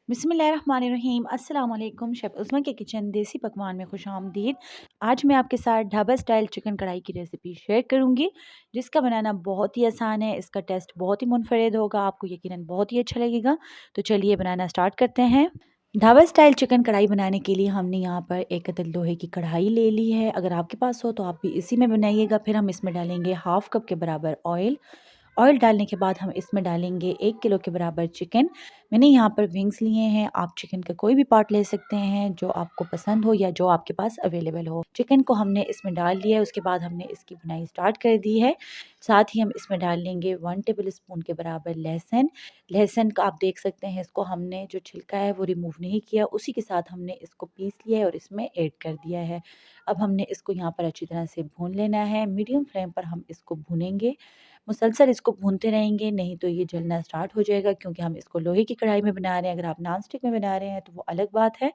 बिस्मिल्लाहिर्रहमानिर्रहीम अस्सलाम वालेकुम। शेफ़ उस्मा के किचन देसी पकवान में खुशामदीद। आज मैं आपके साथ ढाबा स्टाइल चिकन कढ़ाई की रेसिपी शेयर करूंगी, जिसका बनाना बहुत ही आसान है। इसका टेस्ट बहुत ही मुनफरिद होगा, आपको यकीनन बहुत ही अच्छा लगेगा। तो चलिए बनाना स्टार्ट करते हैं। ढाबा स्टाइल चिकन कढ़ाई बनाने के लिए हमने यहाँ पर एक अदद लोहे की कढ़ाई ले ली है। अगर आपके पास हो तो आप भी इसी में बनाइएगा। फिर हम इसमें डालेंगे हाफ़ कप के बराबर ऑयल। ऑयल डालने के बाद हम इसमें डालेंगे 1 किलो के बराबर चिकन। मैंने यहाँ पर विंग्स लिए हैं, आप चिकन का कोई भी पार्ट ले सकते हैं जो आपको पसंद हो या जो आपके पास अवेलेबल हो। चिकन को हमने इसमें डाल लिया है, उसके बाद हमने इसकी बुनाई स्टार्ट कर दी है। साथ ही हम इसमें डाल लेंगे 1 टेबल स्पून के बराबर लहसुन। लहसुन का आप देख सकते हैं, इसको हमने जो छिलका है वो रिमूव नहीं किया, उसी के साथ हमने इसको पीस लिया है और इसमें ऐड कर दिया है। अब हमने इसको यहाँ पर अच्छी तरह से भून लेना है। मीडियम फ्लेम पर हम इसको भूनेंगे, मुसलसल इसको भूनते रहेंगे, नहीं तो ये जलना स्टार्ट हो जाएगा, क्योंकि हम इसको लोहे की कढ़ाई में बना रहे हैं। अगर आप नॉन स्टिक में बना रहे हैं तो वो अलग बात है।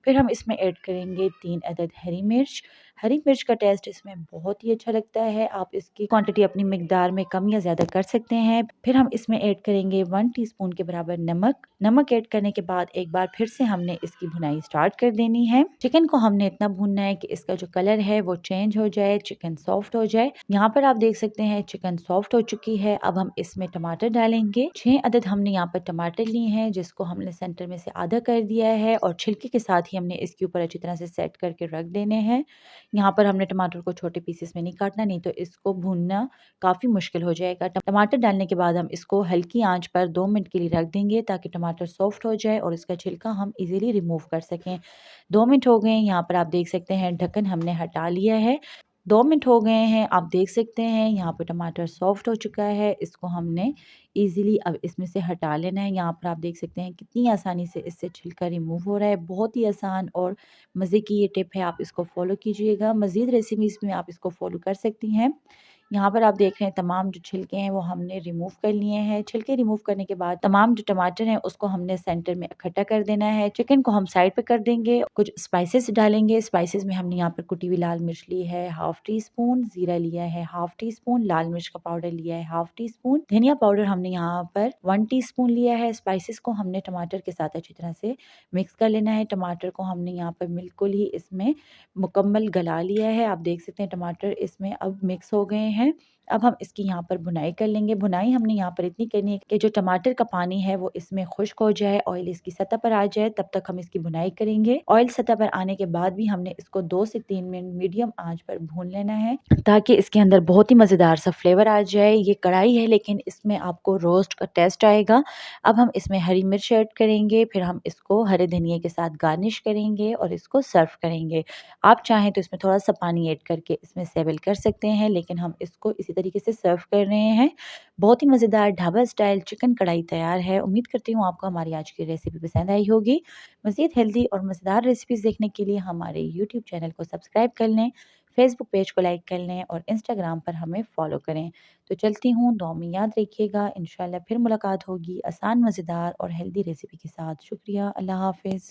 फिर हम इसमें ऐड करेंगे 3 अदद हरी मिर्च। हरी मिर्च का टेस्ट इसमें बहुत ही अच्छा लगता है, आप इसकी क्वांटिटी अपनी मिकदार में कम या ज़्यादा कर सकते हैं। फिर हम इसमें ऐड करेंगे 1 टीस्पून के बराबर नमक। नमक ऐड करने के बाद एक बार फिर से हमने इसकी भुनाई स्टार्ट कर देनी है। चिकन को हमने इतना भूनना है कि इसका जो कलर है वो चेंज हो जाए, चिकन सॉफ्ट हो जाए। यहाँ पर आप देख सकते हैं चिकन सॉफ्ट हो चुकी है। अब हम इसमें टमाटर डालेंगे। 6 अदद हमने यहाँ पर टमाटर लिए हैं, जिसको हमने सेंटर में से आधा कर दिया है और छिलके के साथ ही हमने इसके ऊपर अच्छी तरह से सेट करके रख देने हैं। यहाँ पर हमने टमाटर को छोटे पीसेस में नहीं काटना, नहीं तो इसको भूनना काफ़ी मुश्किल हो जाएगा। टमाटर डालने के बाद हम इसको हल्की आंच पर 2 मिनट के लिए रख देंगे, ताकि टमाटर सॉफ्ट हो जाए और इसका छिलका हम इजीली रिमूव कर सकें। 2 मिनट हो गए, यहाँ पर आप देख सकते हैं ढक्कन हमने हटा लिया है। 2 मिनट हो गए हैं, आप देख सकते हैं यहाँ पर टमाटर सॉफ्ट हो चुका है। इसको हमने इजीली अब इसमें से हटा लेना है। यहाँ पर आप देख सकते हैं कितनी आसानी से इससे छिलका रिमूव हो रहा है। बहुत ही आसान और मज़े की ये टिप है, आप इसको फॉलो कीजिएगा। मज़ीद रेसिपीज़ में आप इसको फॉलो कर सकती हैं। यहाँ पर आप देख रहे हैं तमाम जो छिलके हैं वो हमने रिमूव कर लिए हैं। छिलके रिमूव करने के बाद तमाम जो टमाटर हैं उसको हमने सेंटर में इकट्ठा कर देना है। चिकन को हम साइड पे कर देंगे, कुछ स्पाइसेस डालेंगे। स्पाइसेस में हमने यहाँ पर कुटी हुई लाल मिर्च ली है हाफ टी स्पून, जीरा लिया है हाफ टी स्पून, लाल मिर्च का पाउडर लिया है हाफ टी स्पून, धनिया पाउडर हमने यहाँ पर 1 टीस्पून लिया है। स्पाइसेस को हमने टमाटर के साथ अच्छी तरह से मिक्स कर लेना है। टमाटर को हमने यहाँ पर बिल्कुल ही इसमें मुकम्मल गला लिया है। आप देख सकते हैं टमाटर इसमें अब मिक्स हो गए हैं। अब हम इसकी यहाँ पर भुनाई कर लेंगे। भुनाई हमने यहाँ पर इतनी करनी है कि जो टमाटर का पानी है वो इसमें खुश्क हो जाए, ऑयल इसकी सतह पर आ जाए, तब तक हम इसकी भुनाई करेंगे। ऑयल सतह पर आने के बाद भी हमने इसको 2 से 3 मिनट मीडियम आंच पर भून लेना है, ताकि इसके अंदर बहुत ही मज़ेदार सा फ्लेवर आ जाए। ये कढ़ाई है लेकिन इसमें आपको रोस्ट का टेस्ट आएगा। अब हम इसमें हरी मिर्च ऐड करेंगे, फिर हम इसको हरे धनिए के साथ गार्निश करेंगे और इसको सर्व करेंगे। आप चाहें तो इसमें थोड़ा-सा पानी ऐड करके इसमें सेवल कर सकते हैं, लेकिन हम इसको इसी तरीके से सर्व कर रहे हैं। बहुत ही मज़ेदार ढाबा स्टाइल चिकन कढ़ाई तैयार है। उम्मीद करती हूँ आपको हमारी आज की रेसिपी पसंद आई होगी। मज़ीद हेल्दी और मज़ेदार रेसिपीज़ देखने के लिए हमारे यूट्यूब चैनल को सब्सक्राइब कर लें, फेसबुक पेज को लाइक कर लें और इंस्टाग्राम पर हमें फ़ॉलो करें। तो चलती हूँ, दुआ में याद रखिएगा। इंशाल्लाह फिर मुलाकात होगी आसान, मज़ेदार और हेल्दी रेसिपी के साथ। शुक्रिया, अल्लाह हाफ़िज़।